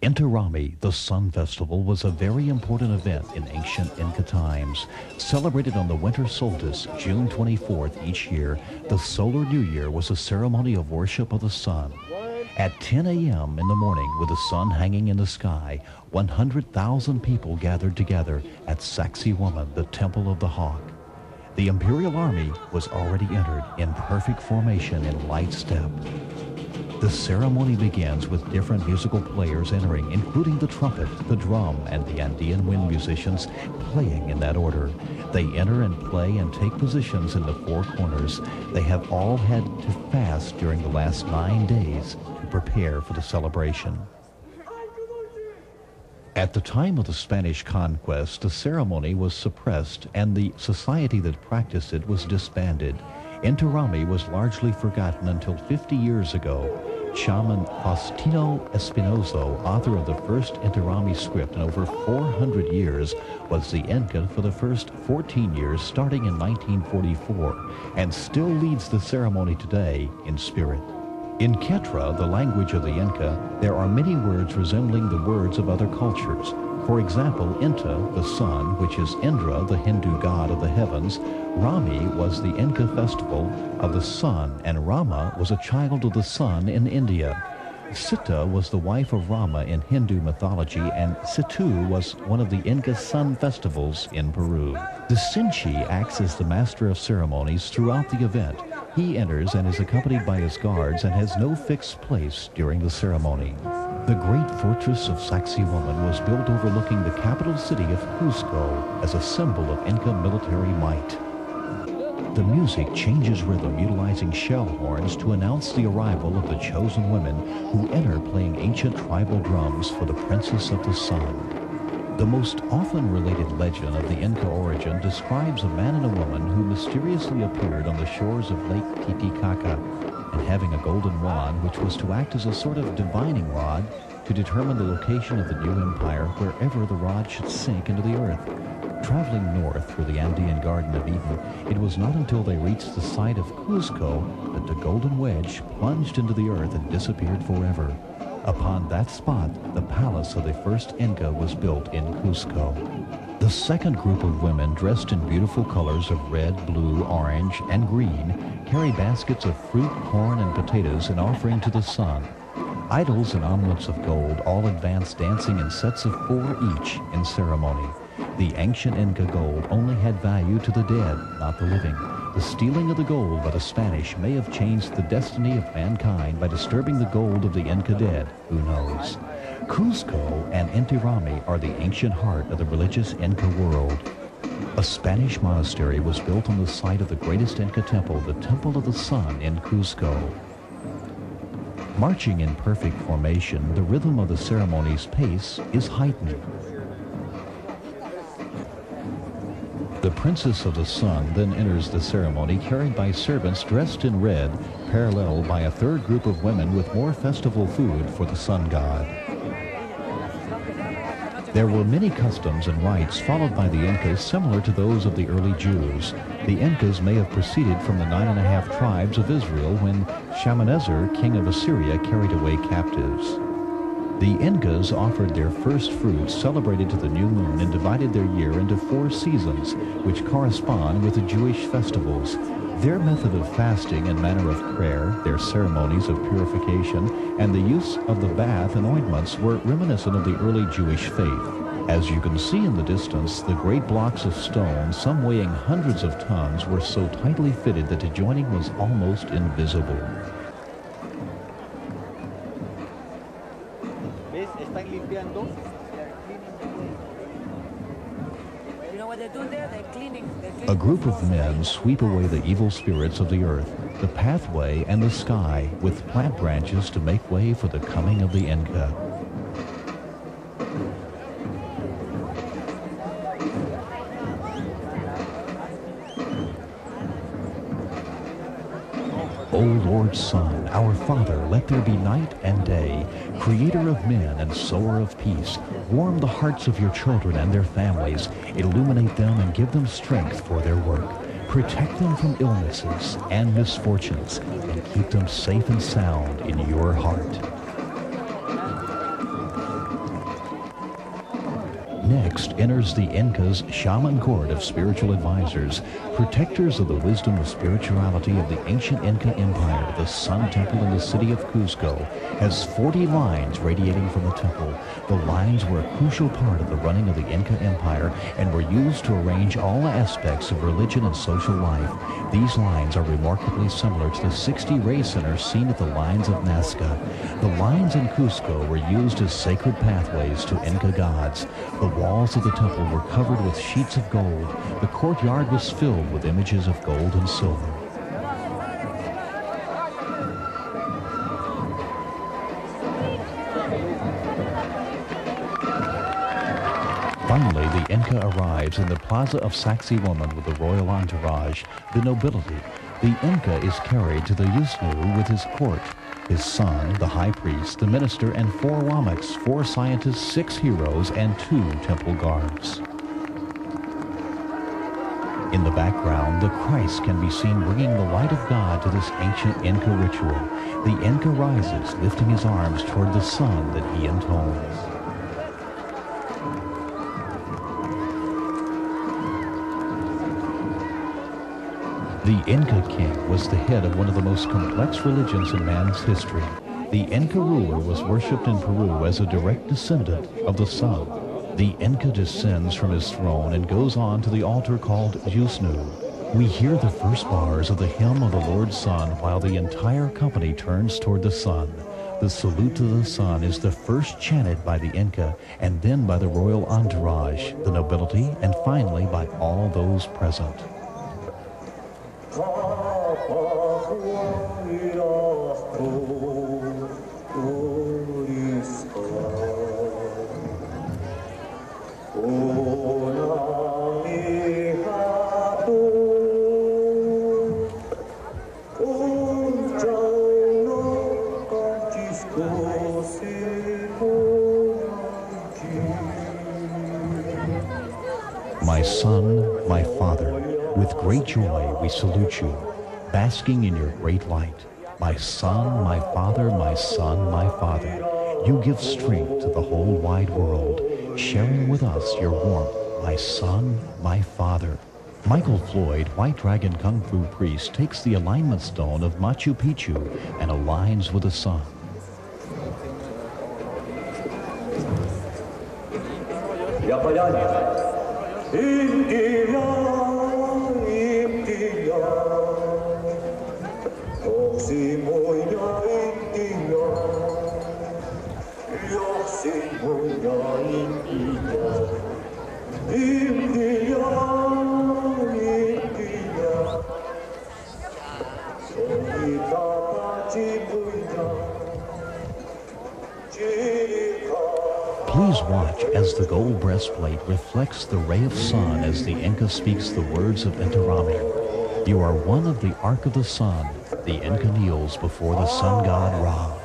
Inti, the Sun Festival, was a very important event in ancient Inca times. Celebrated on the winter solstice, June 24th each year, the Solar New Year was a ceremony of worship of the sun. At 10 a.m. in the morning, with the sun hanging in the sky, 100,000 people gathered together at Sacsayhuaman, the Temple of the Hawk. The Imperial Army was already entered in perfect formation in light step. The ceremony begins with different musical players entering, including the trumpet, the drum, and the Andean wind musicians playing in that order. They enter and play and take positions in the four corners. They have all had to fast during the last 9 days to prepare for the celebration. At the time of the Spanish conquest, the ceremony was suppressed and the society that practiced it was disbanded. Inti was largely forgotten until 50 years ago. Shaman Faustino Espinozo, author of the first Inti script in over 400 years, was the Inca for the first 14 years starting in 1944 and still leads the ceremony today in spirit. In Quechua, the language of the Inca, there are many words resembling the words of other cultures. For example, Inti, the sun, which is Indra, the Hindu god of the heavens. Raymi was the Inca festival of the sun, and Rama was a child of the sun in India. Sita was the wife of Rama in Hindu mythology, and Situ was one of the Inca sun festivals in Peru. The Sinchi acts as the master of ceremonies throughout the event. He enters and is accompanied by his guards and has no fixed place during the ceremony. The great fortress of Sacsayhuaman was built overlooking the capital city of Cusco as a symbol of Inca military might. The music changes rhythm utilizing shell horns to announce the arrival of the chosen women who enter playing ancient tribal drums for the Princess of the Sun. The most often related legend of the Inca origin describes a man and a woman who mysteriously appeared on the shores of Lake Titicaca and having a golden wand which was to act as a sort of divining rod to determine the location of the new empire wherever the rod should sink into the earth. Traveling north through the Andean Garden of Eden, it was not until they reached the site of Cusco that the golden wedge plunged into the earth and disappeared forever. Upon that spot, the palace of the first Inca was built in Cusco. The second group of women, dressed in beautiful colors of red, blue, orange, and green, carry baskets of fruit, corn, and potatoes in offering to the sun. Idols and ornaments of gold all advance dancing in sets of 4 each in ceremony. The ancient Inca gold only had value to the dead, not the living. The stealing of the gold by the Spanish may have changed the destiny of mankind by disturbing the gold of the Inca dead. Who knows? Cusco and Inti are the ancient heart of the religious Inca world. A Spanish monastery was built on the site of the greatest Inca temple, the Temple of the Sun in Cusco. Marching in perfect formation, the rhythm of the ceremony's pace is heightened. The Princess of the Sun then enters the ceremony carried by servants dressed in red, paralleled by a third group of women with more festival food for the sun god. There were many customs and rites followed by the Incas similar to those of the early Jews. The Incas may have proceeded from the 9.5 tribes of Israel when Shalmaneser, king of Assyria, carried away captives. The Incas offered their first fruits, celebrated to the new moon, and divided their year into 4 seasons, which correspond with the Jewish festivals. Their method of fasting and manner of prayer, their ceremonies of purification, and the use of the bath and ointments were reminiscent of the early Jewish faith. As you can see in the distance, the great blocks of stone, some weighing hundreds of tons, were so tightly fitted that the joining was almost invisible. A group of men sweep away the evil spirits of the earth, the pathway, and the sky with plant branches to make way for the coming of the Inca. O Lord Sun, our Father, let there be night and day, creator of men and sower of peace. Warm the hearts of your children and their families, illuminate them and give them strength for their work. Protect them from illnesses and misfortunes, and keep them safe and sound in your heart. Next enters the Inca's shaman court of spiritual advisors, protectors of the wisdom and spirituality of the ancient Inca Empire. The Sun Temple in the city of Cusco has 40 lines radiating from the temple. The lines were a crucial part of the running of the Inca Empire and were used to arrange all aspects of religion and social life. These lines are remarkably similar to the 60 ray centers seen at the lines of Nazca. The lines in Cusco were used as sacred pathways to Inca gods. The walls of the temple were covered with sheets of gold. The courtyard was filled with images of gold and silver. Finally, the Inca arrives in the Plaza of Sacsayhuaman with the royal entourage, the nobility. The Inca is carried to the Yusnu with his court, his son, the high priest, the minister, and 4 Wamaks, 4 scientists, 6 heroes, and 2 temple guards. In the background, the Christ can be seen bringing the light of God to this ancient Inca ritual. The Inca rises, lifting his arms toward the sun that he intones. The Inca king was the head of one of the most complex religions in man's history. The Inca ruler was worshipped in Peru as a direct descendant of the sun. The Inca descends from his throne and goes on to the altar called Yusnu. We hear the first bars of the hymn of the Lord's Sun while the entire company turns toward the sun. The salute to the sun is the first chanted by the Inca and then by the royal entourage, the nobility, and finally by all those present. My son, my father, with great joy we salute you, basking in your great light. My son, my father, my son, my father, you give strength to the whole wide world, sharing with us your warmth, my son, my father. Michael Floyd, White Dragon Kung Fu priest, takes the alignment stone of Machu Picchu and aligns with the sun. Please watch as the gold breastplate reflects the ray of sun as the Inca speaks the words of Inti Raymi. You are one of the Ark of the Sun. The Inca kneels before the sun god Ra.